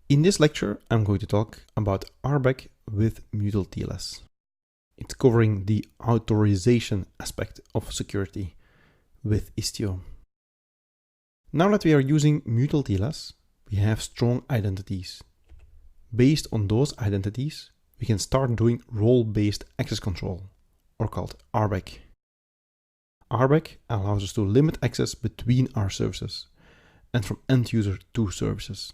In this lecture, I'm going to talk about RBAC with mutual TLS. It's covering the authorization aspect of security with Istio. Now that we are using mutual TLS, we have strong identities. Based on those identities, we can start doing role-based access control, or called RBAC. RBAC allows us to limit access between our services and from end user to services.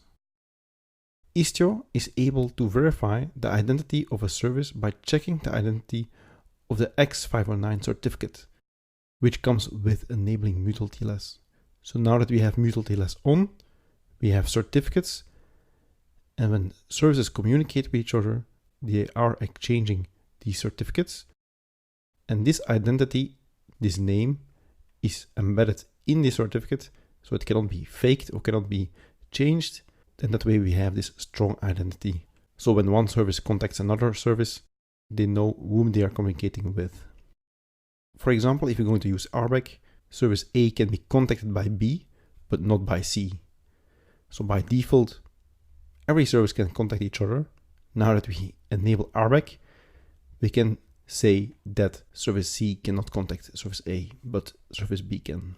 Istio is able to verify the identity of a service by checking the identity of the X509 certificate, which comes with enabling mutual TLS. So now that we have mutual TLS on, we have certificates, and when services communicate with each other, they are exchanging these certificates, and this identity, this name, is embedded in the certificate, so it cannot be faked or cannot be changed. And that way we have this strong identity. So when one service contacts another service, they know whom they are communicating with. For example, if you're going to use RBAC, service A can be contacted by B, but not by C. So by default, every service can contact each other. Now that we enable RBAC, we can say that service C cannot contact service A, but service B can.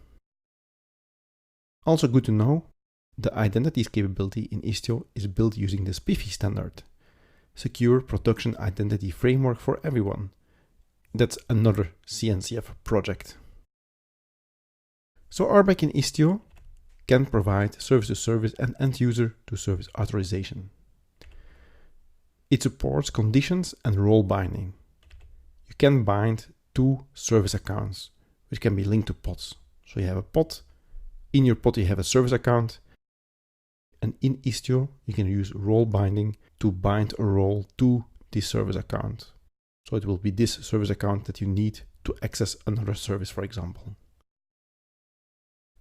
Also good to know, the identities capability in Istio is built using the SPIFFE standard, Secure Production Identity Framework for Everyone. That's another CNCF project. So RBAC in Istio can provide service-to-service and end-user-to-service authorization. It supports conditions and role binding. You can bind two service accounts, which can be linked to pods. So you have a pod, in your pod you have a service account, and in Istio, you can use role binding to bind a role to this service account. So it will be this service account that you need to access another service, for example.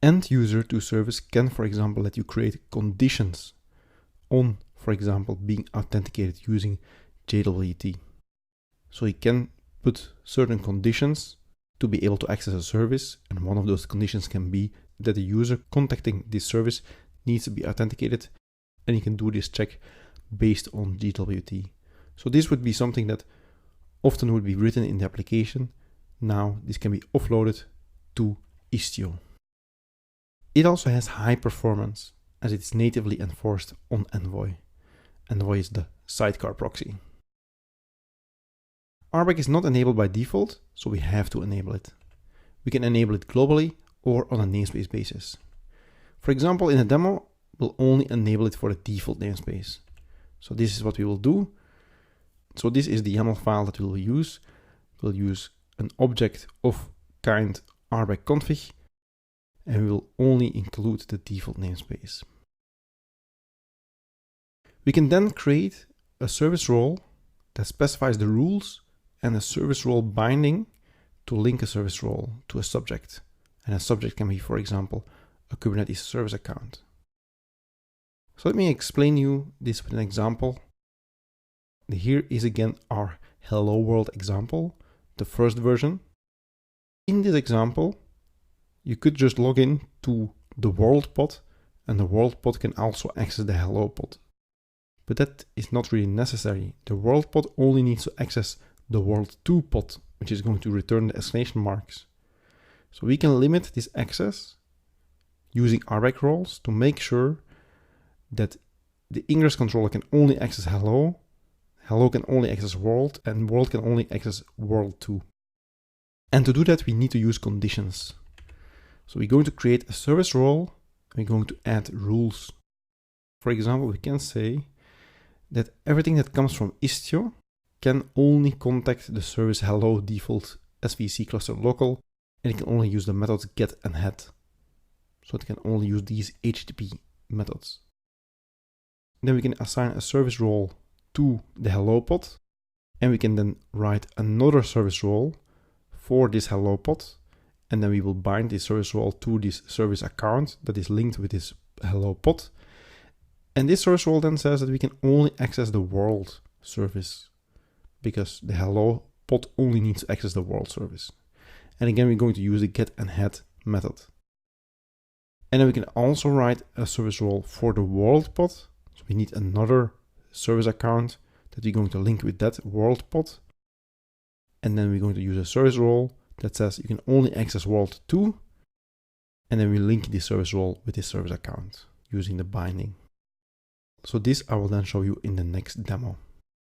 End user to service can, for example, let you create conditions on, for example, being authenticated using JWT. So you can put certain conditions to be able to access a service, and one of those conditions can be that the user contacting this service needs to be authenticated, and you can do this check based on JWT. So this would be something that often would be written in the application. Now this can be offloaded to Istio. It also has high performance as it's natively enforced on Envoy. Envoy is the sidecar proxy. RBAC is not enabled by default, so we have to enable it. We can enable it globally or on a namespace basis. For example, in a demo, we'll only enable it for the default namespace. So this is what we will do. So this is the YAML file that we will use. We'll use an object of kind RBAC config, and we will only include the default namespace. We can then create a service role that specifies the rules and a service role binding to link a service role to a subject. And a subject can be, for example, a Kubernetes service account. So let me explain you this with an example. Here is again our Hello World example, the first version. In this example, you could just log in to the world pod, and the world pod can also access the Hello pod. But that is not really necessary. The world pod only needs to access the world2 pod, which is going to return the exclamation marks. So we can limit this access using RBAC roles to make sure that the ingress controller can only access hello, hello can only access world, and world can only access world2. And to do that, we need to use conditions. So we're going to create a service role, and we're going to add rules. For example, we can say that everything that comes from Istio can only contact the service hello default SVC cluster local, and it can only use the methods get and head. So it can only use these HTTP methods. Then we can assign a service role to the hello pod, and we can then write another service role for this hello pod, and then we will bind this service role to this service account that is linked with this hello pod. And this service role then says that we can only access the world service because the hello pod only needs to access the world service. And again, we're going to use the get and head method. And then we can also write a service role for the world pod. So We need another service account that we're going to link with that world pod. And then we're going to use a service role that says you can only access world 2. And then we link this service role with this service account using the binding. So this I will then show you in the next demo.